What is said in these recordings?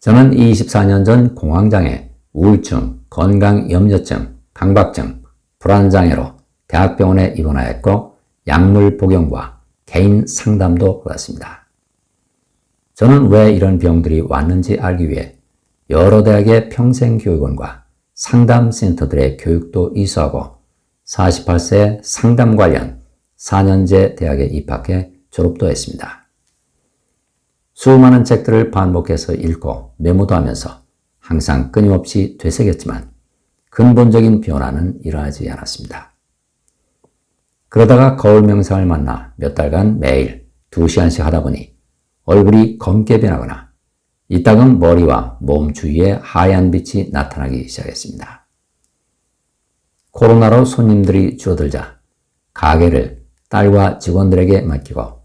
저는 24년 전 공황장애, 우울증, 건강염려증, 강박증, 불안장애로 대학병원에 입원하였고 약물 복용과 개인 상담도 받았습니다. 저는 왜 이런 병들이 왔는지 알기 위해 여러 대학의 평생교육원과 상담센터들의 교육도 이수하고 48세 상담 관련 4년제 대학에 입학해 졸업도 했습니다. 수많은 책들을 반복해서 읽고 메모도 하면서 항상 끊임없이 되새겼지만 근본적인 변화는 일어나지 않았습니다. 그러다가 거울 명상을 만나 몇 달간 매일 2시간씩 하다 보니 얼굴이 검게 변하거나 이따금 머리와 몸 주위에 하얀 빛이 나타나기 시작했습니다. 코로나로 손님들이 줄어들자 가게를 딸과 직원들에게 맡기고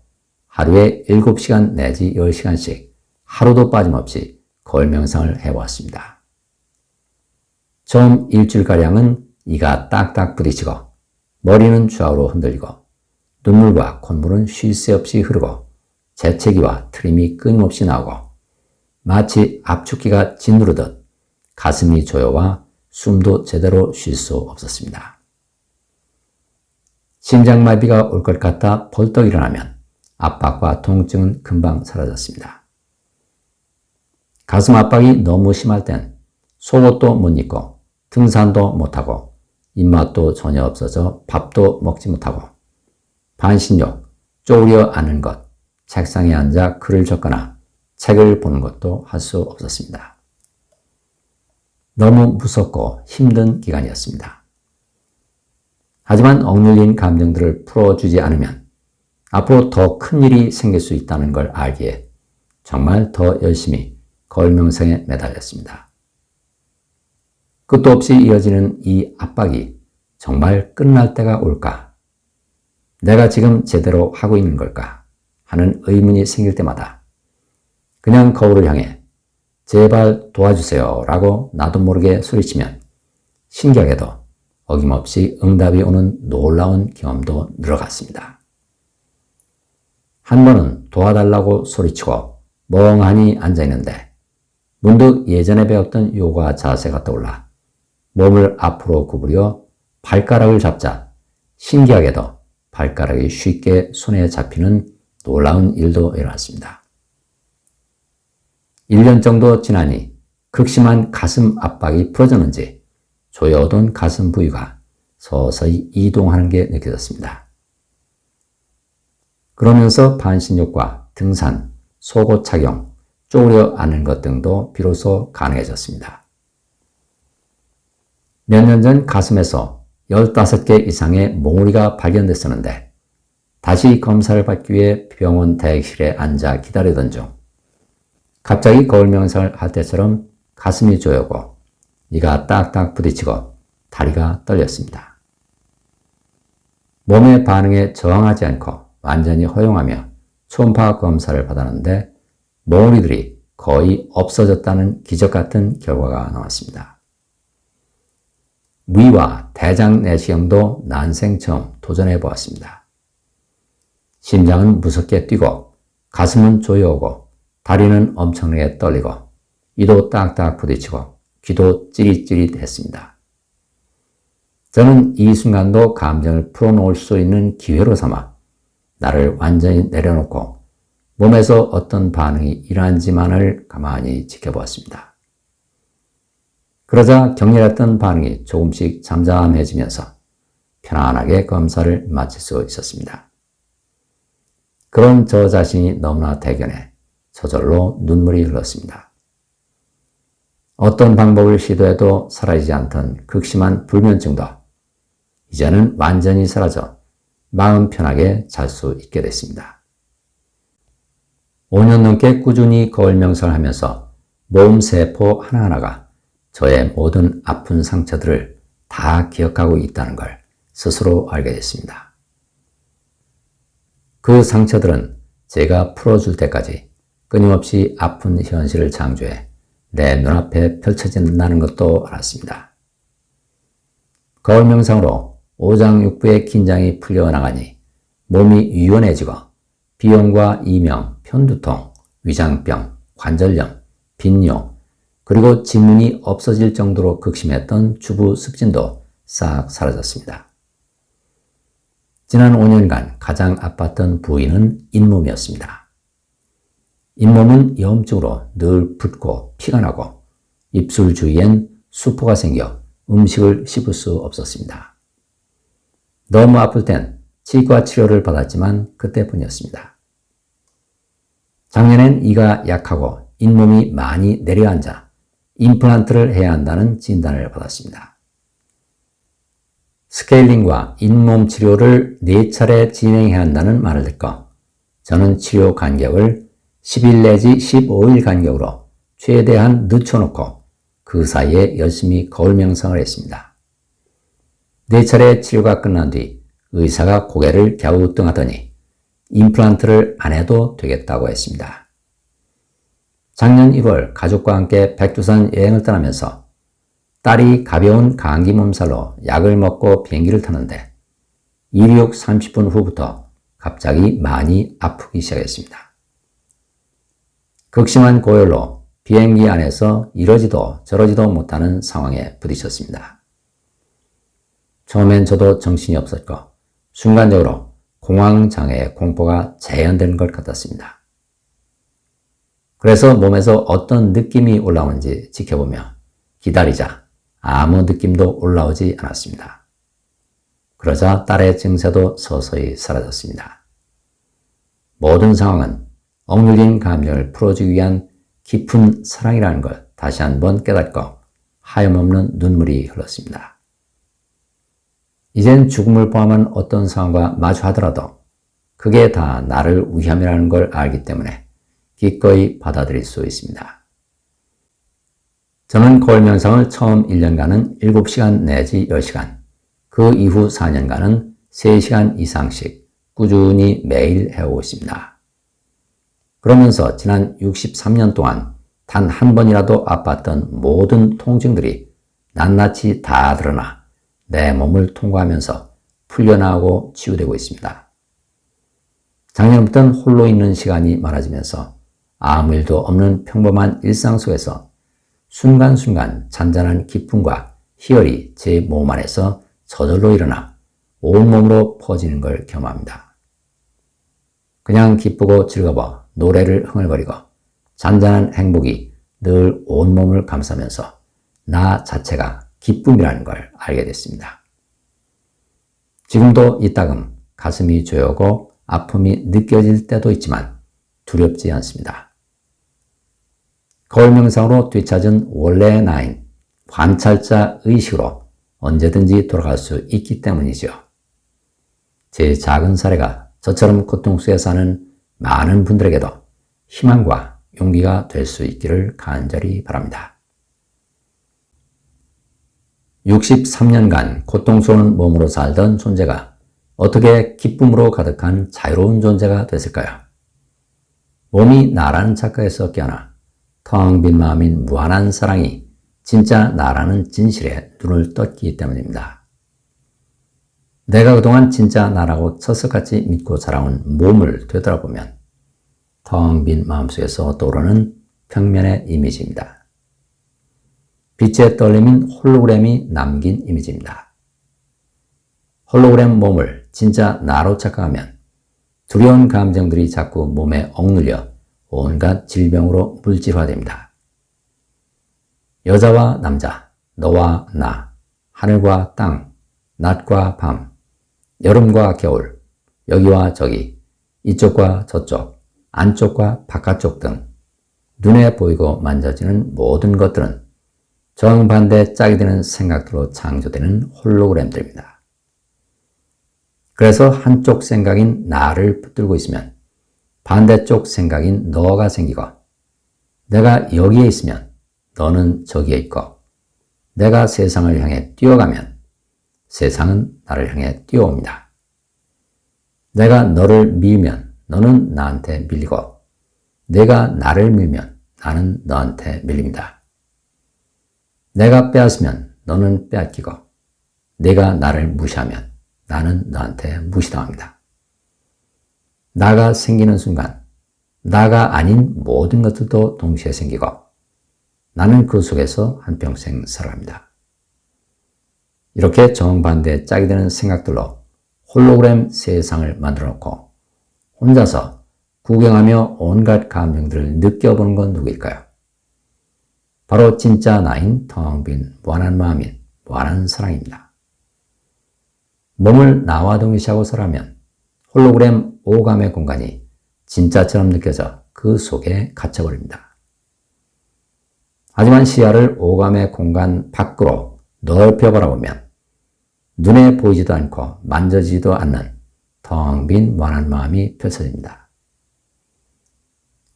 하루에 7시간 내지 10시간씩 하루도 빠짐없이 거울 명상을 해왔습니다. 처음 일주일가량은 이가 딱딱 부딪히고 머리는 좌우로 흔들리고 눈물과 콧물은 쉴 새 없이 흐르고 재채기와 트림이 끊임없이 나오고 마치 압축기가 짓누르듯 가슴이 조여와 숨도 제대로 쉴 수 없었습니다. 심장마비가 올 것 같아 벌떡 일어나면 압박과 통증은 금방 사라졌습니다. 가슴 압박이 너무 심할 땐 속옷도 못 입고 등산도 못하고 입맛도 전혀 없어져 밥도 먹지 못하고 반신욕, 쪼그려 앉는 것, 책상에 앉아 글을 적거나 책을 보는 것도 할 수 없었습니다. 너무 무섭고 힘든 기간이었습니다. 하지만 억눌린 감정들을 풀어주지 않으면 앞으로 더 큰 일이 생길 수 있다는 걸 알기에 정말 더 열심히 거울 명상에 매달렸습니다. 끝도 없이 이어지는 이 압박이 정말 끝날 때가 올까? 내가 지금 제대로 하고 있는 걸까? 하는 의문이 생길 때마다 그냥 거울을 향해 제발 도와주세요 라고 나도 모르게 소리치면 신기하게도 어김없이 응답이 오는 놀라운 경험도 늘어갔습니다. 한 번은 도와달라고 소리치고 멍하니 앉아있는데 문득 예전에 배웠던 요가 자세가 떠올라 몸을 앞으로 구부려 발가락을 잡자 신기하게도 발가락이 쉽게 손에 잡히는 놀라운 일도 일어났습니다. 1년 정도 지나니 극심한 가슴 압박이 풀어졌는지 조여오던 가슴 부위가 서서히 이동하는 게 느껴졌습니다. 그러면서 반신욕과 등산, 속옷 착용, 쪼그려 앉는 것 등도 비로소 가능해졌습니다. 몇 년 전 가슴에서 15개 이상의 몽우리가 발견됐었는데 다시 검사를 받기 위해 병원 대기실에 앉아 기다리던 중 갑자기 거울 명상을 할 때처럼 가슴이 조여오고 이가 딱딱 부딪히고 다리가 떨렸습니다. 몸의 반응에 저항하지 않고 완전히 허용하며 초음파 검사를 받았는데 몽우리들이 거의 없어졌다는 기적 같은 결과가 나왔습니다. 위와 대장 내시경도 난생 처음 도전해 보았습니다. 심장은 무섭게 뛰고 가슴은 조여오고 다리는 엄청나게 떨리고 이도 딱딱 부딪히고 귀도 찌릿찌릿했습니다. 저는 이 순간도 감정을 풀어놓을 수 있는 기회로 삼아 나를 완전히 내려놓고 몸에서 어떤 반응이 일어난지만을 가만히 지켜보았습니다. 그러자 격렬했던 반응이 조금씩 잠잠해지면서 편안하게 검사를 마칠 수 있었습니다. 그런 저 자신이 너무나 대견해 저절로 눈물이 흘렀습니다. 어떤 방법을 시도해도 사라지지 않던 극심한 불면증도 이제는 완전히 사라져 마음 편하게 잘 수 있게 됐습니다. 5년 넘게 꾸준히 거울 명상을 하면서 몸 세포 하나하나가 저의 모든 아픈 상처들을 다 기억하고 있다는 걸 스스로 알게 됐습니다. 그 상처들은 제가 풀어줄 때까지 끊임없이 아픈 현실을 창조해 내 눈앞에 펼쳐진다는 것도 알았습니다. 거울 명상으로 오장육부의 긴장이 풀려나가니 몸이 유연해지고 비염과 이명, 편두통, 위장병, 관절염, 빈뇨, 그리고 지문이 없어질 정도로 극심했던 주부 습진도 싹 사라졌습니다. 지난 5년간 가장 아팠던 부위는 잇몸이었습니다. 잇몸은 염증으로 늘 붓고 피가 나고 입술 주위엔 수포가 생겨 음식을 씹을 수 없었습니다. 너무 아플 땐 치과 치료를 받았지만 그때뿐이었습니다. 작년엔 이가 약하고 잇몸이 많이 내려앉아 임플란트를 해야 한다는 진단을 받았습니다. 스케일링과 잇몸 치료를 4차례 진행해야 한다는 말을 듣고 저는 치료 간격을 10일 내지 15일 간격으로 최대한 늦춰놓고 그 사이에 열심히 거울 명상을 했습니다. 4차례 치료가 끝난 뒤 의사가 고개를 갸우뚱하더니 임플란트를 안 해도 되겠다고 했습니다. 작년 1월 가족과 함께 백두산 여행을 떠나면서 딸이 가벼운 감기 몸살로 약을 먹고 비행기를 타는데 이륙 30분 후부터 갑자기 많이 아프기 시작했습니다. 극심한 고열로 비행기 안에서 이러지도 저러지도 못하는 상황에 부딪혔습니다. 처음엔 저도 정신이 없었고 순간적으로 공황장애의 공포가 재현된 것 같았습니다. 그래서 몸에서 어떤 느낌이 올라오는지 지켜보며 기다리자 아무 느낌도 올라오지 않았습니다. 그러자 딸의 증세도 서서히 사라졌습니다. 모든 상황은 억눌린 감정을 풀어주기 위한 깊은 사랑이라는 걸 다시 한번 깨닫고 하염없는 눈물이 흘렀습니다. 이젠 죽음을 포함한 어떤 상황과 마주하더라도 그게 다 나를 위함이라는 걸 알기 때문에 기꺼이 받아들일 수 있습니다. 저는 거울 명상을 처음 1년간은 7시간 내지 10시간, 그 이후 4년간은 3시간 이상씩 꾸준히 매일 해오고 있습니다. 그러면서 지난 63년 동안 단 한 번이라도 아팠던 모든 통증들이 낱낱이 다 드러나 내 몸을 통과하면서 풀려나오고 치유되고 있습니다. 작년부터는 홀로 있는 시간이 많아지면서 아무 일도 없는 평범한 일상 속에서 순간순간 잔잔한 기쁨과 희열이 제 몸 안에서 저절로 일어나 온몸으로 퍼지는 걸 경험합니다. 그냥 기쁘고 즐거워 노래를 흥얼거리고 잔잔한 행복이 늘 온몸을 감싸면서 나 자체가 기쁨이라는 걸 알게 됐습니다. 지금도 이따금 가슴이 조여오고 아픔이 느껴질 때도 있지만 두렵지 않습니다. 거울 명상으로 되찾은 원래의 나인, 관찰자 의식으로 언제든지 돌아갈 수 있기 때문이죠. 제 작은 사례가 저처럼 고통 속에 사는 많은 분들에게도 희망과 용기가 될 수 있기를 간절히 바랍니다. 63년간 고통스러운 몸으로 살던 존재가 어떻게 기쁨으로 가득한 자유로운 존재가 됐을까요? 몸이 나라는 착각에서 깨어나 텅 빈 마음인 무한한 사랑이 진짜 나라는 진실에 눈을 떴기 때문입니다. 내가 그동안 진짜 나라고 철석같이 믿고 자라온 몸을 되돌아보면 텅 빈 마음속에서 떠오르는 평면의 이미지입니다. 빛의 떨림인 홀로그램이 남긴 이미지입니다. 홀로그램 몸을 진짜 나로 착각하면 두려운 감정들이 자꾸 몸에 억눌려 온갖 질병으로 물질화됩니다. 여자와 남자, 너와 나, 하늘과 땅, 낮과 밤, 여름과 겨울, 여기와 저기, 이쪽과 저쪽, 안쪽과 바깥쪽 등 눈에 보이고 만져지는 모든 것들은 정반대 짝이 되는 생각들로 창조되는 홀로그램들입니다. 그래서 한쪽 생각인 나를 붙들고 있으면 반대쪽 생각인 너가 생기고 내가 여기에 있으면 너는 저기에 있고 내가 세상을 향해 뛰어가면 세상은 나를 향해 뛰어옵니다. 내가 너를 밀면 너는 나한테 밀리고 내가 나를 밀면 나는 너한테 밀립니다. 내가 빼앗으면 너는 빼앗기고 내가 나를 무시하면 나는 너한테 무시당합니다. 나가 생기는 순간 나가 아닌 모든 것들도 동시에 생기고 나는 그 속에서 한평생 살아갑니다. 이렇게 정반대에 짝이 되는 생각들로 홀로그램 세상을 만들어 놓고 혼자서 구경하며 온갖 감정들을 느껴보는 건 누구일까요? 바로 진짜 나인 텅 빈 무한한 마음인 무한한 사랑입니다. 몸을 나와 동일시하고 살아면 홀로그램 오감의 공간이 진짜처럼 느껴져 그 속에 갇혀버립니다. 하지만 시야를 오감의 공간 밖으로 넓혀 바라보면 눈에 보이지도 않고 만져지지도 않는 텅 빈 무한한 마음이 펼쳐집니다.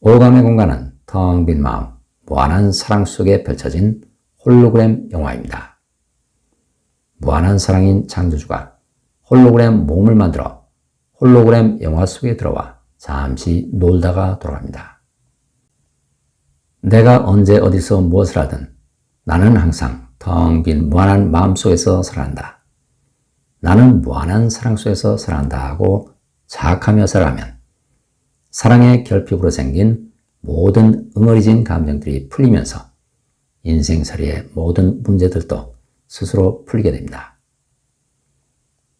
오감의 공간은 텅 빈 마음, 무한한 사랑 속에 펼쳐진 홀로그램 영화입니다. 무한한 사랑인 창조주가 홀로그램 몸을 만들어 홀로그램 영화 속에 들어와 잠시 놀다가 돌아갑니다. 내가 언제 어디서 무엇을 하든 나는 항상 텅 빈 무한한 마음 속에서 살아간다. 나는 무한한 사랑 속에서 살아간다 하고 자학하며 살아가면 사랑의 결핍으로 생긴 모든 응어리진 감정들이 풀리면서 인생살이의 모든 문제들도 스스로 풀리게 됩니다.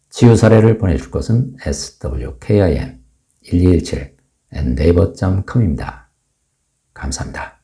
치유 사례를 보내줄 곳은 swkim1217@naver.com입니다. 감사합니다.